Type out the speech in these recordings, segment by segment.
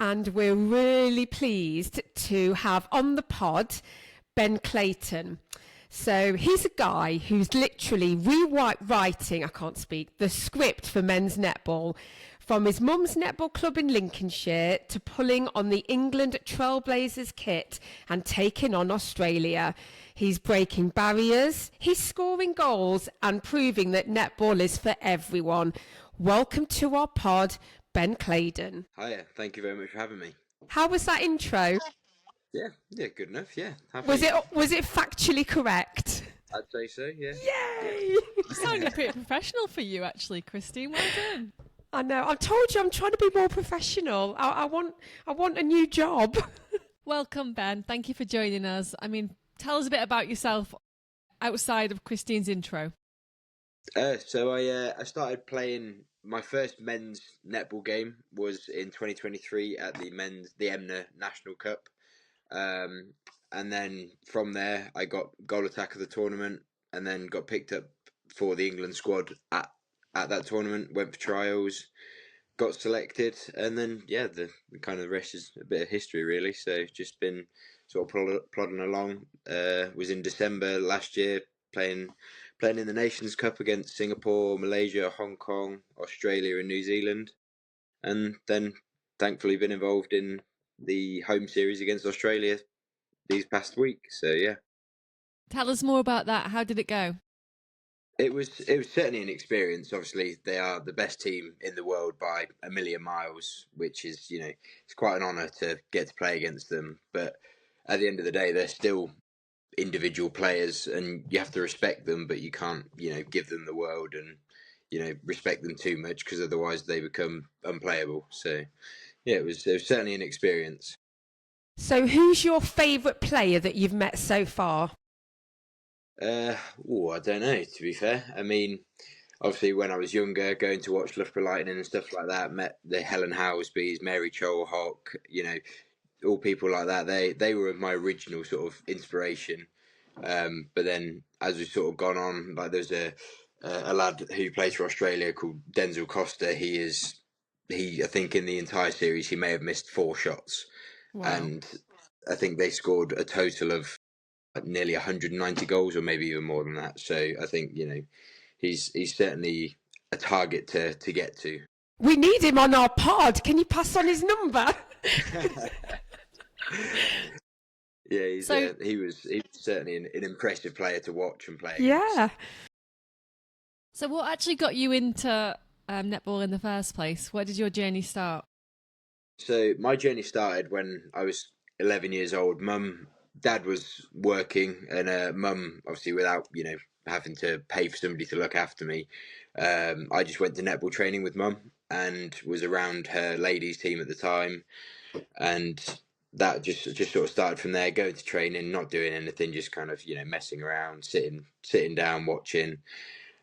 And we're really pleased to have on the pod Ben Clayden. So he's a guy who's literally rewriting, I can't speak, the script for men's netball, from his mum's netball club in Lincolnshire to pulling on the England Trailblazers kit and taking on Australia. He's breaking barriers, he's scoring goals and proving that netball is for everyone. Welcome to our pod, Ben Clayden. Hiya, thank you very much for having me. How was that intro? Yeah, good enough. Yeah, Was it factually correct? I'd say so. Yeah. Yay! You sounded pretty professional for you, actually, Christine. Well done. I know. I told you I'm trying to be more professional. I want a new job. Welcome, Ben. Thank you for joining us. I mean, tell us a bit about yourself outside of Christine's intro. So I started playing. My first men's netball game was in 2023 at the EMNA National Cup, and then from there I got goal attack of the tournament, and then got picked up for the England squad at that tournament. Went for trials, got selected, and then the kind of the rest is a bit of history really. So just been sort of plodding along. Was in December last year playing in the Nations Cup against Singapore, Malaysia, Hong Kong, Australia and New Zealand. And then thankfully been involved in the home series against Australia these past week. So yeah. Tell us more about that. How did it go? It was certainly an experience. Obviously, they are the best team in the world by a million miles, which is, it's quite an honour to get to play against them. But at the end of the day, they're still individual players and you have to respect them, but you can't, give them the world and, respect them too much because otherwise they become unplayable. So, yeah, it was certainly an experience. So who's your favourite player that you've met so far? I don't know, to be fair. I mean, obviously when I was younger, going to watch Loughborough Lightning and stuff like that, met the Helen Howesbys, Mary Cholhock, all people like that. They were my original sort of inspiration. But then as we've sort of gone on, like there's a lad who plays for Australia called Denzel Costa. I think in the entire series he may have missed 4 shots. Wow. And I think they scored a total of nearly 190 goals or maybe even more than that. So I think, he's certainly a target to get to. We need him on our pod. Can you pass on his number? Yeah, he was certainly an impressive player to watch and play against. Yeah. So what actually got you into netball in the first place? Where did your journey start? So my journey started when I was 11 years old. Dad was working, and Mum, obviously without, having to pay for somebody to look after me, I just went to netball training with Mum and was around her ladies team at the time. And that just sort of started from there, going to training, not doing anything, just kind of, messing around, sitting down, watching.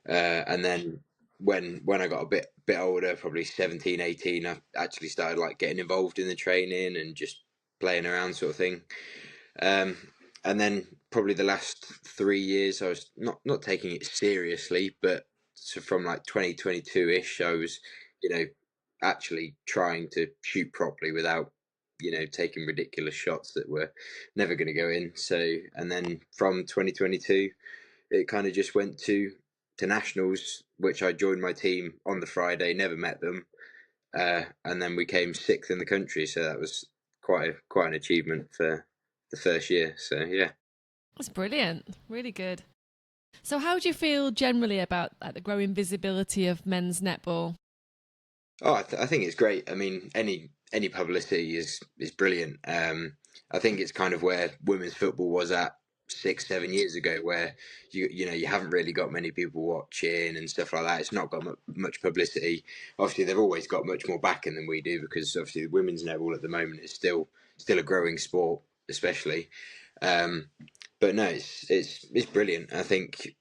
And then when I got a bit older, probably 17, 18, I actually started like getting involved in the training and just playing around sort of thing. And then probably the last 3 years, I was not taking it seriously, but so from like 2022-ish, I was, actually trying to shoot properly without, taking ridiculous shots that were never going to go in. So, and then from 2022, it kind of just went to nationals, which I joined my team on the Friday, never met them. And then we came 6th in the country. So that was quite an achievement for the first year. So, yeah. That's brilliant. Really good. So how do you feel generally about the growing visibility of men's netball? Oh, I think it's great. I mean, any publicity is brilliant. I think it's kind of where women's football was at 6-7 years ago, where you haven't really got many people watching and stuff like that. It's not got much publicity. Obviously, they've always got much more backing than we do, because obviously the women's netball at the moment is still a growing sport, especially. But no, it's brilliant. I think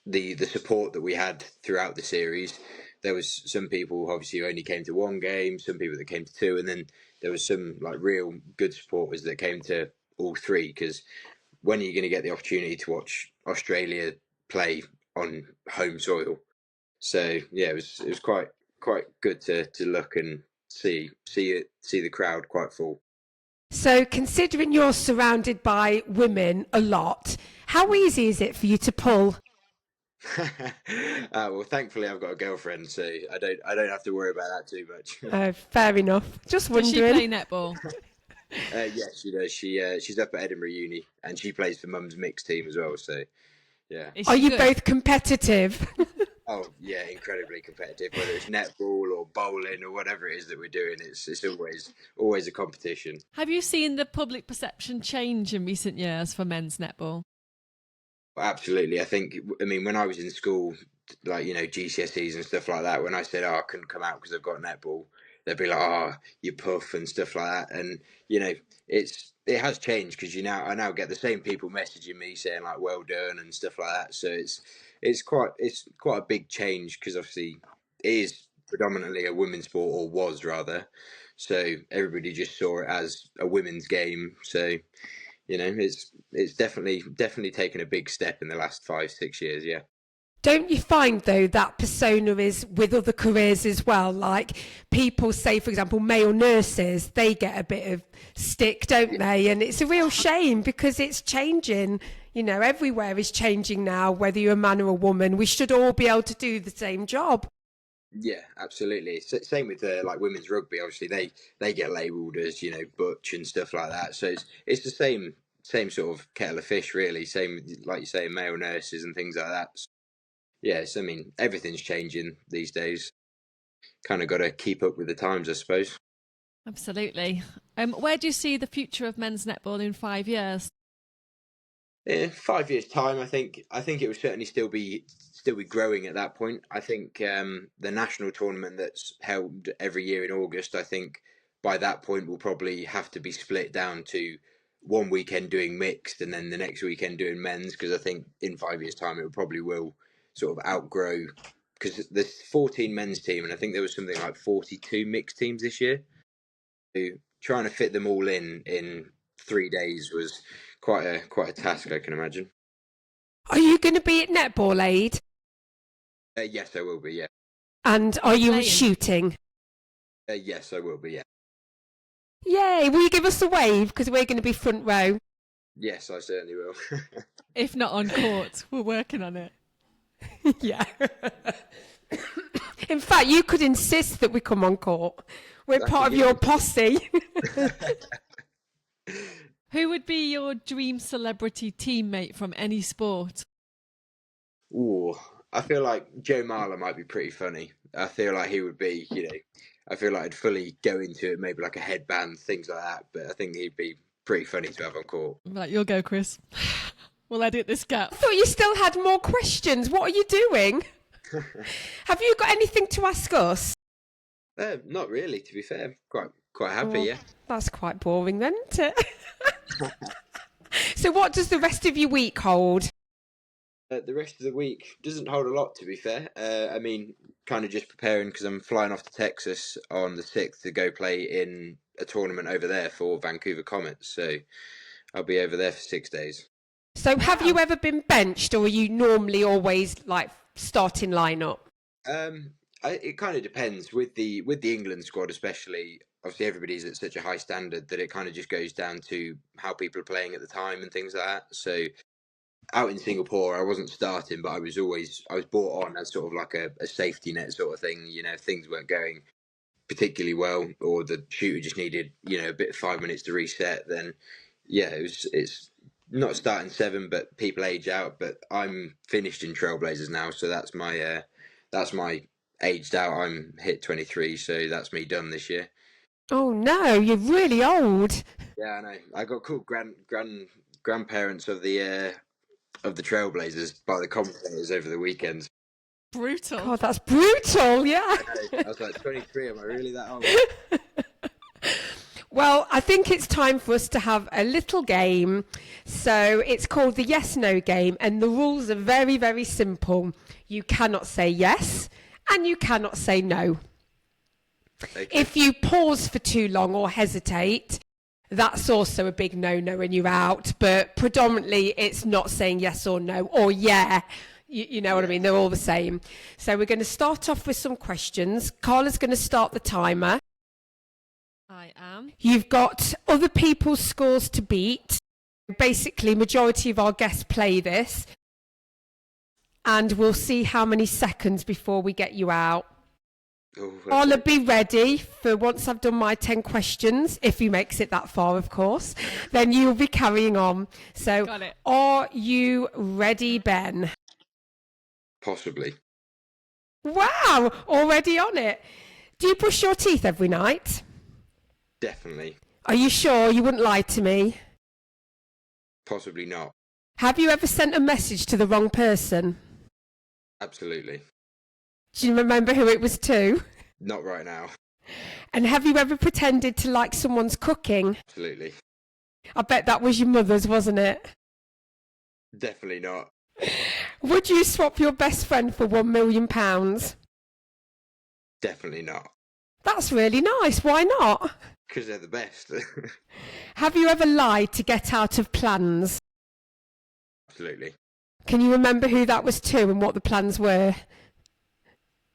the support that we had throughout the series. There was some people obviously who only came to 1 game, some people that came to 2, and then there was some like real good supporters that came to all 3. Because when are you going to get the opportunity to watch Australia play on home soil? So yeah, it was quite good to look and see the crowd quite full. So, considering you're surrounded by women a lot, how easy is it for you to pull? Well, thankfully I've got a girlfriend, so I don't have to worry about that too much. Fair enough. Just Does she wondering. play netball? Yes, she does. She's up at Edinburgh Uni, and she plays for Mum's mixed team as well. So, yeah. Is Are she you good? both competitive? Oh, yeah, incredibly competitive. Whether it's netball or bowling or whatever it is that we're doing, it's always a competition. Have you seen the public perception change in recent years for men's netball? Absolutely. I mean, when I was in school, like, GCSEs and stuff like that, when I said, oh, I couldn't come out because I've got netball, they'd be like, oh, you puff and stuff like that. And, it has changed because I now get the same people messaging me saying like, well done and stuff like that. So it's quite a big change because obviously it is predominantly a women's sport, or was rather. So everybody just saw it as a women's game. So, it's definitely taken a big step in the last 5-6 years. Yeah. Don't you find, though, that persona is with other careers as well? Like people say, for example, male nurses, they get a bit of stick, don't they? And it's a real shame because it's changing. Everywhere is changing now, whether you're a man or a woman. We should all be able to do the same job. Yeah, absolutely. Same with like women's rugby. Obviously, they get labelled as butch and stuff like that. So it's the same sort of kettle of fish, really. Same, like you say, male nurses and things like that. So, yes, I mean everything's changing these days. Kind of got to keep up with the times, I suppose. Absolutely. Where do you see the future of men's netball in 5 years? In 5 years' time, I think it will certainly still be growing at that point. I think the national tournament that's held every year in August, I think by that point will probably have to be split down to one weekend doing mixed and then the next weekend doing men's, because I think in 5 years' time it probably will sort of outgrow, because there's 14 men's team and I think there was something like 42 mixed teams this year. So trying to fit them all in 3 days was quite a task, I can imagine. Are you going to be at Netball Aid? Yes, I will be. Yeah. And are you Playing? shooting? Yes, I will be. Yeah. Yay! Will you give us a wave? Because we're going to be front row. Yes, I certainly will. If not on court, we're working on it. Yeah. In fact, you could insist that we come on court. We're part of your posse. Who would be your dream celebrity teammate from any sport? Ooh, I feel like Joe Marler might be pretty funny. I feel like he would be, I feel like I'd fully go into it, maybe like a headband, things like that. But I think he'd be pretty funny to have on court. Right, you'll go, Kris. We'll edit this gap. I thought you still had more questions. What are you doing? Have you got anything to ask us? Not really, to be fair. Quite happy, yeah. That's quite boring then, isn't it? So what does the rest of your week hold? The rest of the week doesn't hold a lot, to be fair. I mean, kind of just preparing because I'm flying off to Texas on the 6th to go play in a tournament over there for Vancouver Comets. So I'll be over there for 6 days. So have you ever been benched, or are you normally always like starting lineup? It kind of depends with the England squad, especially. Obviously, everybody's at such a high standard that it kind of just goes down to how people are playing at the time and things like that. So out in Singapore, I wasn't starting, but I was brought on as sort of like a safety net sort of thing. If things weren't going particularly well, or the shooter just needed a bit of 5 minutes to reset, then yeah, it's not starting 7, but people age out. But I'm finished in Trailblazers now, so that's my aged out. I'm hit 23, so that's me done this year. Oh no, you're really old. Yeah, I know. I got called grandparents of the Trailblazers by the commentators over the weekend. Brutal. God, that's brutal. Yeah. I was like, 23. Am I really that old? Well, I think it's time for us to have a little game. So it's called the yes-no game, and the rules are very, very simple. You cannot say yes, and you cannot say no. Okay. If you pause for too long or hesitate, that's also a big no-no and you're out. But predominantly, it's not saying yes or no or yeah. You know what I mean? They're all the same. So we're going to start off with some questions. Carla's going to start the timer. I am. You've got other people's scores to beat. Basically, majority of our guests play this. And we'll see how many seconds before we get you out. Oh, Carla, be ready for once I've done my 10 questions, if he makes it that far, of course, then you'll be carrying on. So, Got it. are you ready, Ben? possibly. Wow, already on it. Do you brush your teeth every night? Definitely. Are you sure you wouldn't lie to me? Possibly not. Have you ever sent a message to the wrong person? Absolutely. Do you remember who it was to? Not right now. And have you ever pretended to like someone's cooking? Absolutely. I bet that was your mother's, wasn't it? Definitely not. Would you swap your best friend for £1 million? Definitely not. That's really nice. Why not? Because they're the best. Have you ever lied to get out of plans? Absolutely. Can you remember who that was to and what the plans were?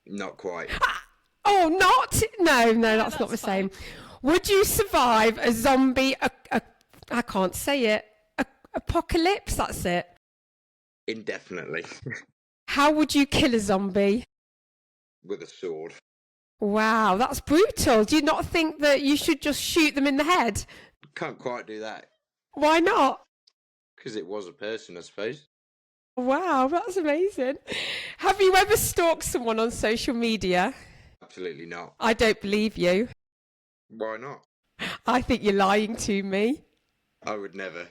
Not quite. Oh, not? No, that's not the fine. same. Would you survive a zombie, I can't say it, apocalypse? That's it. Indefinitely. How would you kill a zombie? With a sword. Wow, that's brutal. Do you not think that you should just shoot them in the head? Can't quite do that. Why not? Because it was a person, I suppose. Wow, that's amazing. Have you ever stalked someone on social media? Absolutely not. I don't believe you. Why not? I think you're lying to me. I would never.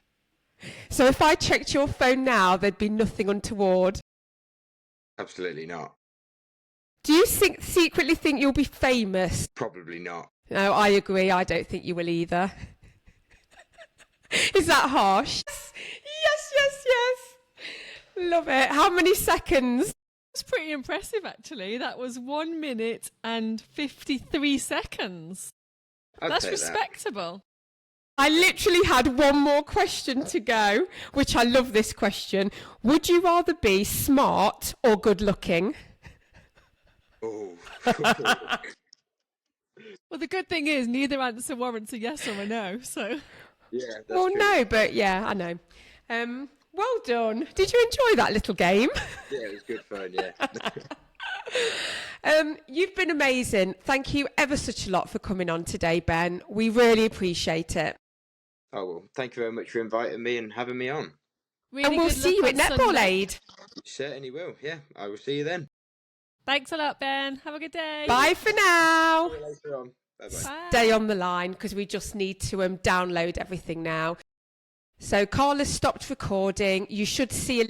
So if I checked your phone now, there'd be nothing untoward. Absolutely not. Do you secretly think you'll be famous? Probably not. No, I agree. I don't think you will either. Is that harsh? Yes. Love it. How many seconds? That's pretty impressive, actually. That was 1 minute and 53 seconds. I'd That's take respectable. I literally had one more question to go, which I love this question. Would you rather be smart or good looking? That. Oh. Well, the good thing is neither answer warrants a yes or a no, so... Yeah, that's Well, true. no, but yeah, I know. Well done. Did you enjoy that little game? Yeah, it was good fun, yeah. You've been amazing. Thank you ever such a lot for coming on today, Ben. We really appreciate it. Oh, well, thank you very much for inviting me and having me on. Really And we'll good see luck you at on Netball Sunday. Aid. You certainly will, yeah. I will see you then. Thanks a lot, Ben. Have a good day. Bye for now. See you later on. Bye-bye. Bye. Stay on the line because we just need to download everything now. So Carla's stopped recording. You should see a